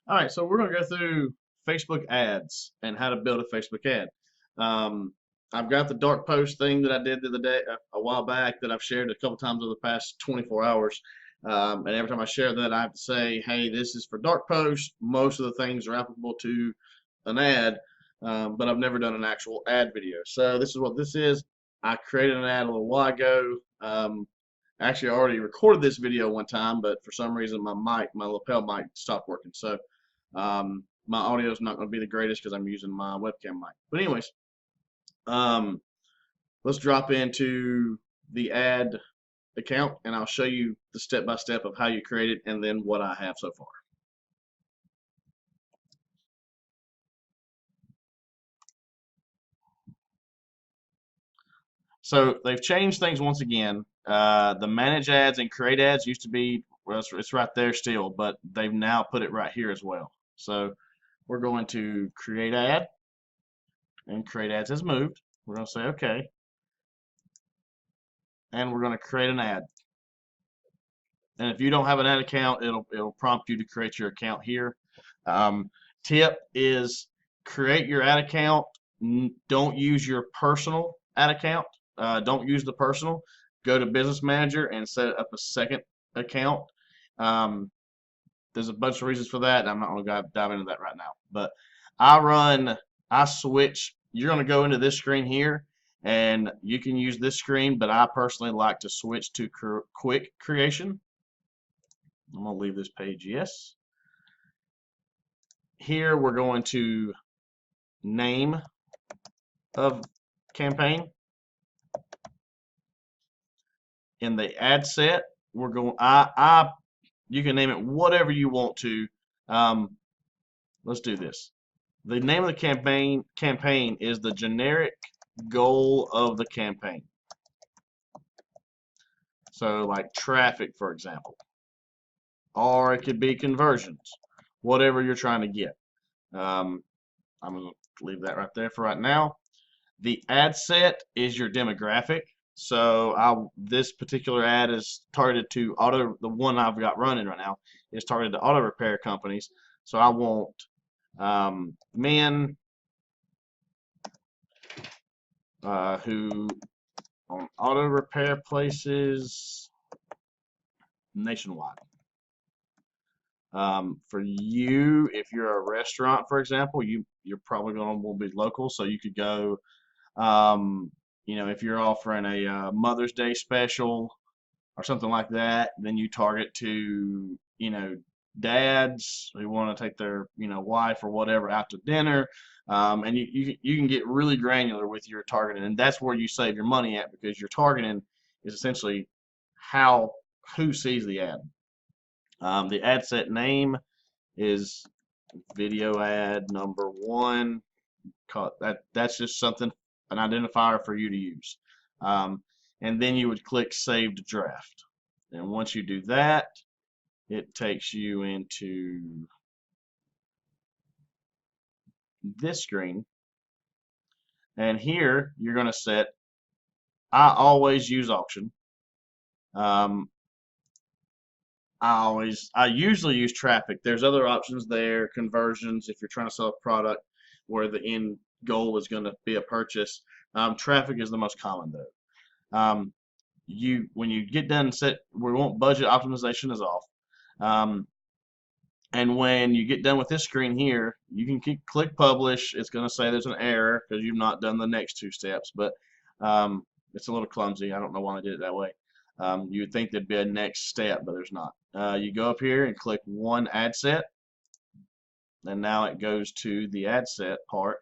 All right, so we're going to go through Facebook ads and how to build a Facebook ad. Um, I've got the dark post thing that I did the other day, a while back, that I've shared a couple times over the past 24 hours. And every time I share that, I have to say, hey, this is for dark post. Most of the things are applicable to an ad, but I've never done an actual ad video. So this is what this is. I created an ad a little while ago. Actually, I already recorded this video one time, but for some reason my lapel mic stopped working. So my audio is not going to be the greatest because I'm using my webcam mic. But anyways, um, let's drop into the ad account and I'll show you the step-by-step of how you create it and then what I have so far. So they've changed things once again. The manage ads and create ads used to be, well, it's right there still, but they've now put it right here as well. So we're going to create ad, and create ads has moved. We're going to say okay, and we're going to create an ad. And if you don't have an ad account, it'll prompt you to create your account here. Tip is create your ad account. Don't use your personal ad account. Don't use the personal. Go to Business Manager and set up a second account. Um, there's a bunch of reasons for that. I'm not going to dive into that right now. But I switch. You're going to go into this screen here, and you can use this screen, but I personally like to switch to quick creation. I'm going to leave this page yes. Here we're going to name of campaign. In the ad set, we're going, you can name it whatever you want to. Let's do this. The name of the campaign is the generic goal of the campaign. So like traffic, for example, or it could be conversions, whatever you're trying to get. I'm going to leave that right there for right now. The ad set is your demographic. So this particular ad is targeted to the one I've got running right now is targeted to auto repair companies. So I want men who on auto repair places nationwide. For you, if you're a restaurant, for example, you're probably going to be local, so you could go. If you're offering a Mother's Day special or something like that, then you target to dads who want to take their wife or whatever out to dinner, and you can get really granular with your targeting, and that's where you save your money at because your targeting is essentially who sees the ad. The ad set name is video ad number one. That's just something, an identifier for you to use. And then you would click Save to Draft. And once you do that, it takes you into this screen. And here you're going to set, I always use auction. Um, I usually use traffic. There's other options there, conversions if you're trying to sell a product where the end goal is going to be a purchase. Traffic is the most common though. When you get done set, we want budget optimization is off. Um, and when you get done with this screen here, you can click publish. It's going to say there's an error because you've not done the next two steps, but it's a little clumsy. I don't know why I did it that way. You would think there'd be a next step, but there's not. You go up here and click one ad set, and now it goes to the ad set part.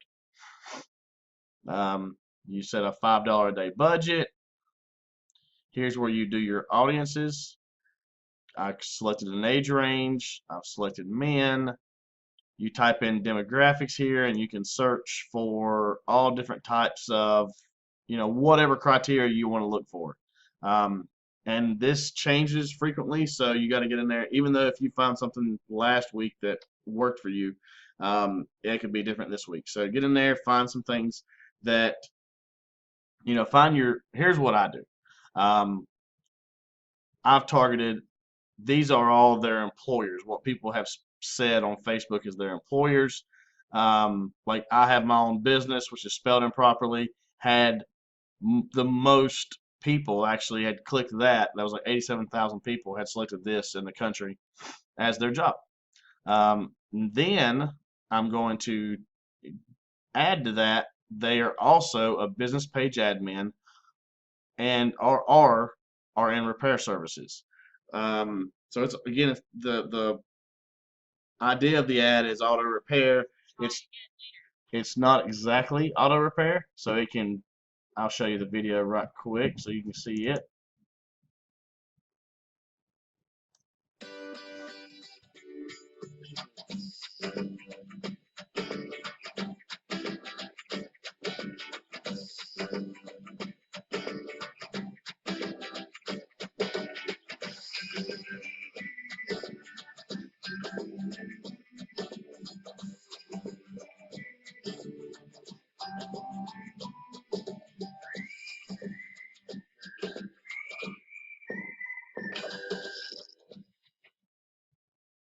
You set a $5 a day budget. Here's where you do your audiences. I selected an age range. I've selected men. You type in demographics here and you can search for all different types of, whatever criteria you want to look for. And this changes frequently, so you got to get in there. Even though if you found something last week that worked for you, it could be different this week. So get in there, find some things that, here's what I do. I've targeted, these are all their employers, what people have said on Facebook as their employers. Like I have my own business, which is spelled improperly, had the most people actually had clicked that. That was like 87,000 people had selected this in the country as their job. Then I'm going to add to that, they are also a business page admin and are in repair services. So it's again the idea of the ad is auto repair. It's it's not exactly auto repair, so it can. I'll show you the video right quick so you can see it.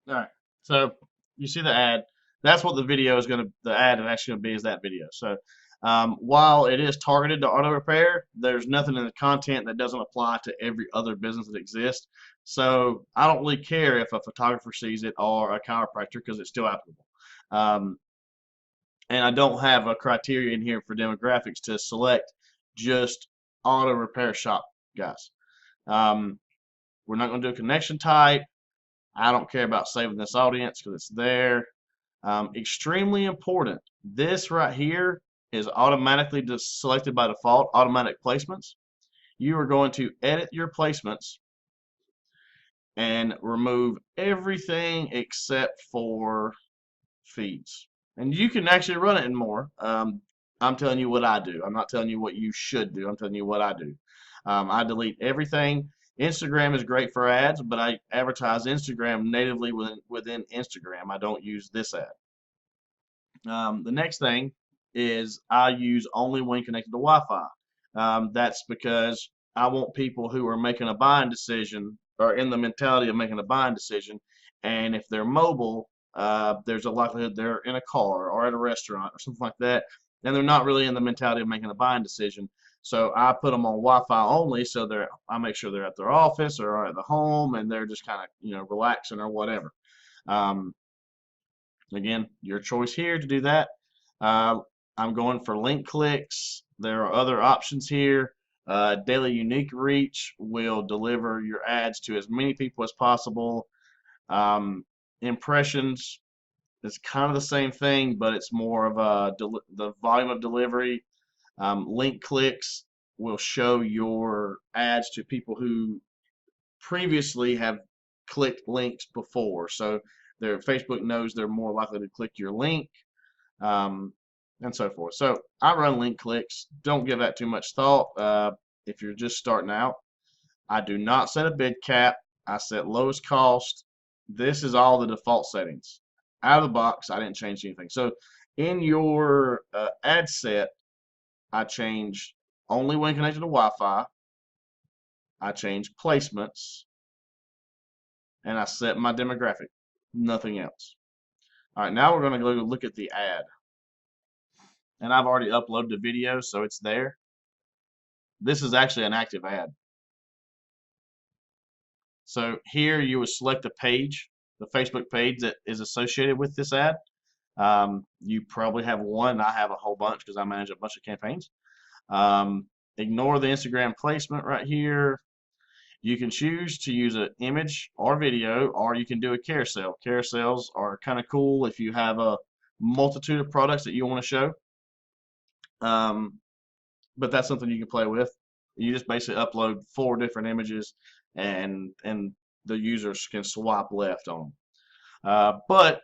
All right. So you see the ad. That's what the video is going to, the ad is actually going to be is that video. So while it is targeted to auto repair, there's nothing in the content that doesn't apply to every other business that exists. So I don't really care if a photographer sees it or a chiropractor because it's still applicable. Um, and I don't have a criteria in here for demographics to select just auto repair shop guys. Um, we're not going to do a connection type. I don't care about saving this audience because it's there. Extremely important. This right here is automatically just selected by default, automatic placements. You are going to edit your placements and remove everything except for feeds. And you can actually run it in more. I'm telling you what I do. I'm not telling you what you should do. I'm telling you what I do. I delete everything. Instagram is great for ads, but I advertise Instagram natively within Instagram. I don't use this ad. The next thing is I use only when connected to Wi-Fi. That's because I want people who are making a buying decision or in the mentality of making a buying decision, and if they're mobile, there's a likelihood they're in a car or at a restaurant or something like that, and they're not really in the mentality of making a buying decision. So I put them on Wi-Fi only, so I make sure they're at their office or at the home, and they're just kind of relaxing or whatever. Um, Again, your choice here to do that. Uh, I'm going for link clicks. There are other options here. Daily unique reach will deliver your ads to as many people as possible. Impressions is kind of the same thing, but it's more of the volume of delivery. Link clicks will show your ads to people who previously have clicked links before. So their Facebook knows they're more likely to click your link, and so forth. So I run link clicks. Don't give that too much thought if you're just starting out. I do not set a bid cap. I set lowest cost. This is all the default settings. Out of the box, I didn't change anything. So in your ad set, I changed only when connected to Wi-Fi. I changed placements, and I set my demographic. Nothing else. All right, now we're going to go look at the ad. And I've already uploaded the video, so it's there. This is actually an active ad. So here you would select the page, the Facebook page that is associated with this ad. You probably have one. I have a whole bunch because I manage a bunch of campaigns. Ignore the Instagram placement right here. You can choose to use an image or video, or you can do a carousel. Carousels are kind of cool if you have a multitude of products that you want to show. But that's something you can play with. You just basically upload 4 different images, and the users can swipe left on them. But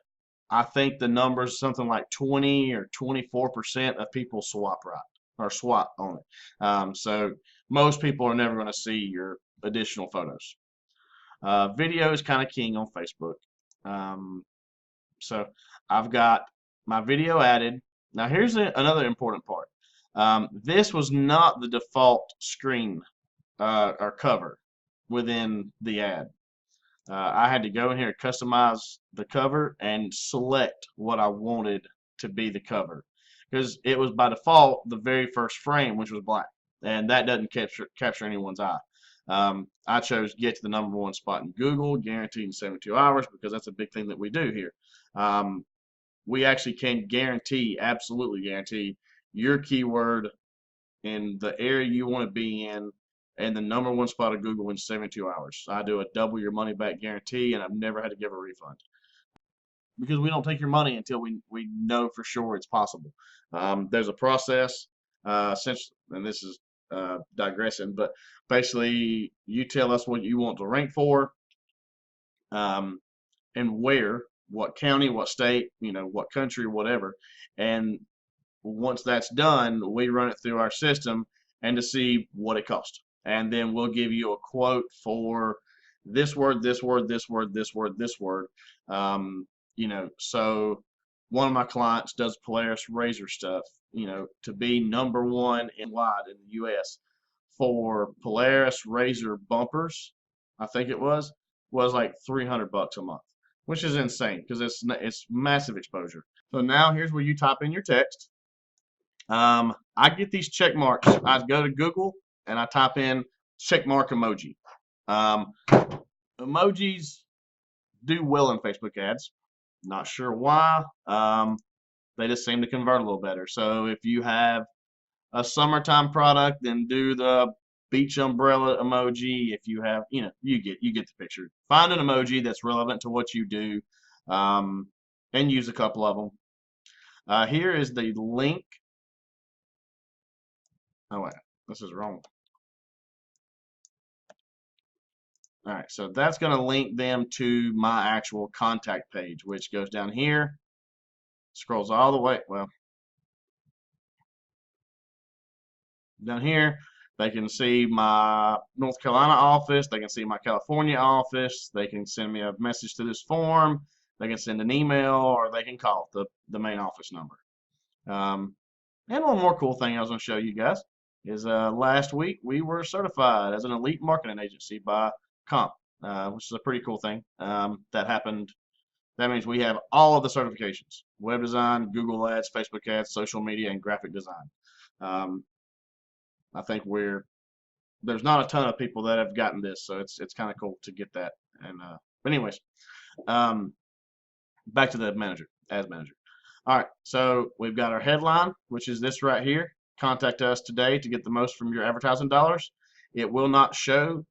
I think the numbers something like 20 or 24% of people swipe right or swipe on it. So most people are never going to see your additional photos. Video is kind of king on Facebook. So I've got my video added. Now here's another important part. This was not the default screen or cover within the ad. I had to go in here and customize the cover and select what I wanted to be the cover because it was by default the very first frame, which was black, and that doesn't capture anyone's eye. I chose get to the #1 spot in Google, guaranteed in 72 hours, because that's a big thing that we do here. We actually can guarantee, absolutely guarantee, your keyword in the area you want to be in and the #1 spot of Google in 72 hours. I do a double your money back guarantee, and I've never had to give a refund because we don't take your money until we know for sure it's possible. There's a process, and this is digressing, but basically you tell us what you want to rank for, um, and where, what county, what state, what country, whatever, and once that's done, we run it through our system and to see what it costs. And then we'll give you a quote for this word, this word, this word, this word, this word. So one of my clients does Polaris razor stuff, to be #1 in wide in the US for Polaris razor bumpers, I think was like $300 a month, which is insane because it's massive exposure. So now here's where you type in your text. I get these check marks. I go to Google and I type in check mark emoji. Um, Emojis do well in Facebook ads. Not sure why. They just seem to convert a little better. So if you have a summertime product, then do the beach umbrella emoji. If you have, you get the picture. Find an emoji that's relevant to what you do, and use a couple of them. Here is the link. Oh wait, this is wrong. All right, so that's going to link them to my actual contact page, which goes down here, scrolls all the way, well, down here. They can see my North Carolina office. They can see my California office. They can send me a message to this form. They can send an email, or they can call the main office number. And one more cool thing I was going to show you guys is last week we were certified as an elite marketing agency by Comp, which is a pretty cool thing. That happened. That means we have all of the certifications: web design, Google Ads, Facebook ads, social media, and graphic design. I think there's not a ton of people that have gotten this, so it's kind of cool to get that. And but anyways, back to the ads manager. All right, so we've got our headline, which is this right here. Contact us today to get the most from your advertising dollars. It will not show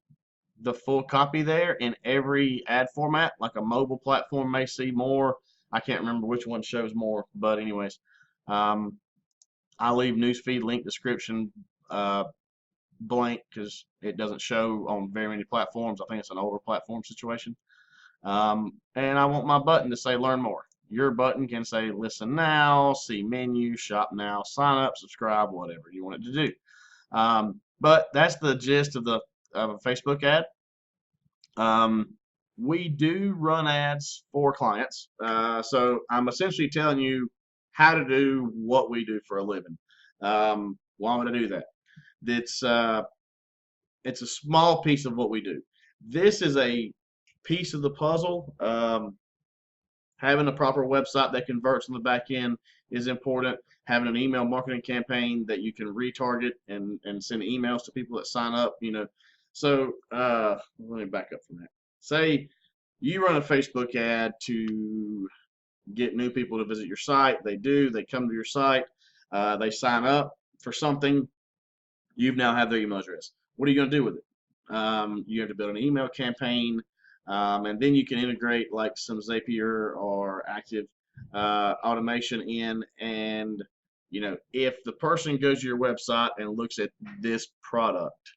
the full copy there in every ad format. Like a mobile platform may see more. I can't remember which one shows more, but anyways, I leave newsfeed, link, description blank because it doesn't show on very many platforms. I think it's an older platform situation. And I want my button to say learn more. Your button can say listen now, see menu, shop now, sign up, subscribe, whatever you want it to do. But that's the gist of a Facebook ad. We do run ads for clients. So I'm essentially telling you how to do what we do for a living. Why would I do that? It's a small piece of what we do. This is a piece of the puzzle. Having a proper website that converts on the back end is important. Having an email marketing campaign that you can retarget and send emails to people that sign up, So let me back up from that. Say you run a Facebook ad to get new people to visit your site. They come to your site, they sign up for something. You've now have their email address. What are you going to do with it? You have to build an email campaign, and then you can integrate like some Zapier or Active automation in. And if the person goes to your website and looks at this product,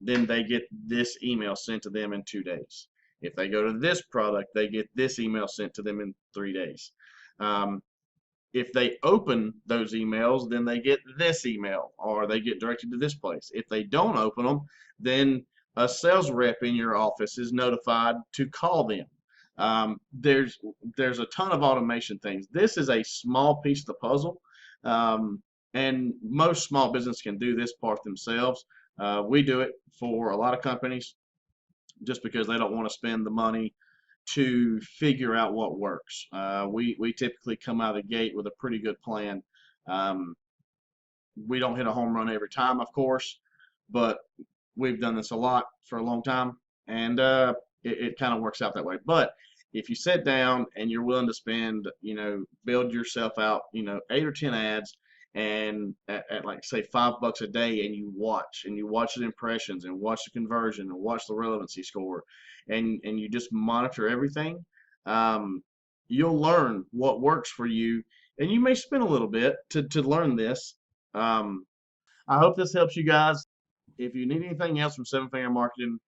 then they get this email sent to them in 2 days. If they go to this product, they get this email sent to them in 3 days. If they open those emails, then they get this email, or they get directed to this place. If they don't open them, then a sales rep in your office is notified to call them. There's a ton of automation things. This is a small piece of the puzzle, and most small business can do this part themselves. We do it for a lot of companies. just because they don't want to spend the money to figure out what works. We typically come out of the gate with a pretty good plan. Um, we don't hit a home run every time, of course, but we've done this a lot for a long time, and it kind of works out that way. But if you sit down and you're willing to spend, build yourself out, 8 or 10 ads, and at like say $5 a day, and you watch the impressions and watch the conversion and watch the relevancy score, and you just monitor everything, you'll learn what works for you, and you may spend a little bit to learn this. um, I hope this helps you guys. If you need anything else from Seven Finger Marketing,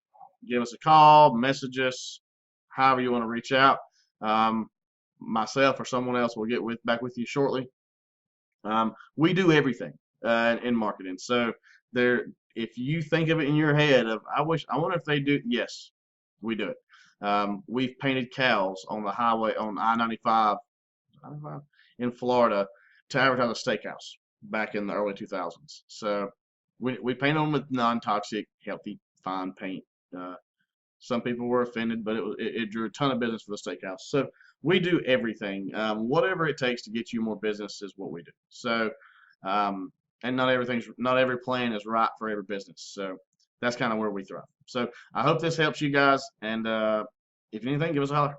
give us a call, message us, however you want to reach out. Um, Myself or someone else will get back with you shortly. We do everything in marketing. So if you think of it in your head of, I wonder if they do. Yes, we do it. We've painted cows on the highway on I-95 in Florida to advertise a steakhouse back in the early 2000s. So we paint them with non-toxic, healthy, fine paint. Uh, some people were offended, but it drew a ton of business for the steakhouse. So we do everything. Whatever it takes to get you more business is what we do. So, and not every plan is right for every business. So that's kind of where we thrive. So I hope this helps you guys. And if anything, give us a holler.